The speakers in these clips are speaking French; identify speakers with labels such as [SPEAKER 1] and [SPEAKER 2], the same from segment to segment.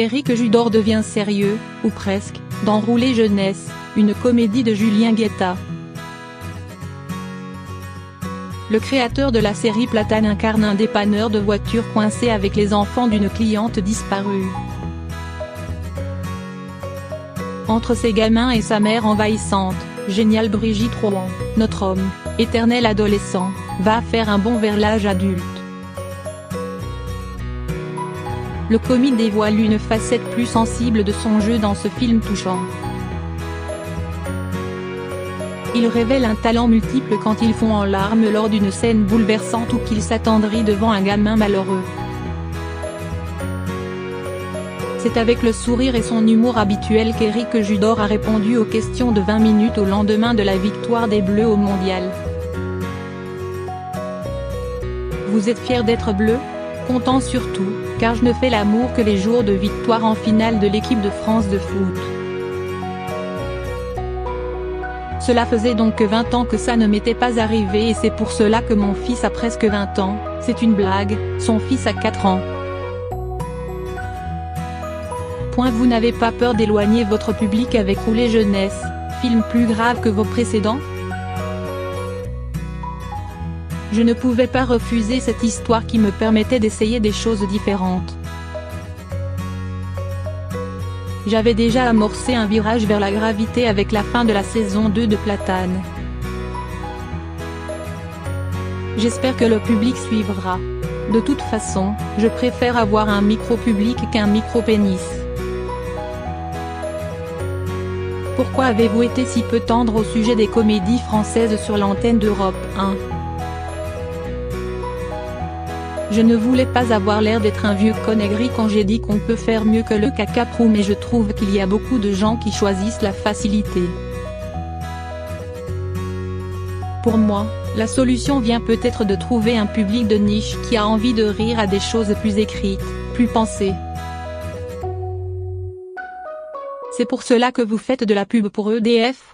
[SPEAKER 1] Éric Judor devient sérieux, ou presque, dans Rouler Jeunesse, une comédie de Julien Guetta. Le créateur de la série Platane incarne un dépanneur de voitures coincé avec les enfants d'une cliente disparue. Entre ses gamins et sa mère envahissante, géniale Brigitte Rouen, notre homme, éternel adolescent, va faire un bond vers l'âge adulte. Le comique dévoile une facette plus sensible de son jeu dans ce film touchant. Il révèle un talent multiple quand il fond en larmes lors d'une scène bouleversante ou qu'il s'attendrit devant un gamin malheureux. C'est avec le sourire et son humour habituel qu'Éric Judor a répondu aux questions de 20 minutes au lendemain de la victoire des Bleus au Mondial. Vous êtes fier d'être bleu? Content surtout, car je ne fais l'amour que les jours de victoire en finale de l'équipe de France de foot. Cela faisait donc 20 ans que ça ne m'était pas arrivé et c'est pour cela que mon fils a presque 20 ans, c'est une blague, son fils a 4 ans. Vous n'avez pas peur d'éloigner votre public avec Rouler Jeunesse, film plus grave que vos précédents? Je ne pouvais pas refuser cette histoire qui me permettait d'essayer des choses différentes. J'avais déjà amorcé un virage vers la gravité avec la fin de la saison 2 de Platane. J'espère que le public suivra. De toute façon, je préfère avoir un micro-public qu'un micro-pénis. Pourquoi avez-vous été si peu tendre au sujet des comédies françaises sur l'antenne d'Europe 1 ? Je ne voulais pas avoir l'air d'être un vieux con aigri quand j'ai dit qu'on peut faire mieux que le caca-prou, mais je trouve qu'il y a beaucoup de gens qui choisissent la facilité. Pour moi, la solution vient peut-être de trouver un public de niche qui a envie de rire à des choses plus écrites, plus pensées. C'est pour cela que vous faites de la pub pour EDF ?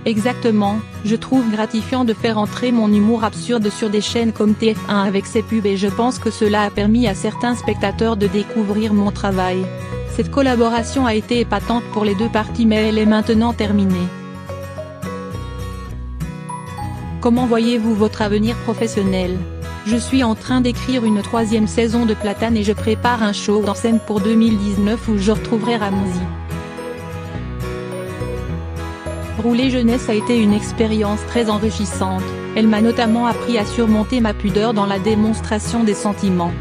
[SPEAKER 1] Exactement, je trouve gratifiant de faire entrer mon humour absurde sur des chaînes comme TF1 avec ses pubs et je pense que cela a permis à certains spectateurs de découvrir mon travail. Cette collaboration a été épatante pour les deux parties mais elle est maintenant terminée. Comment voyez-vous votre avenir professionnel ? Je suis en train d'écrire une 3e saison de Platane et je prépare un show en scène pour 2019 où je retrouverai Ramzy. Rouler Jeunesse a été une expérience très enrichissante, elle m'a notamment appris à surmonter ma pudeur dans la démonstration des sentiments.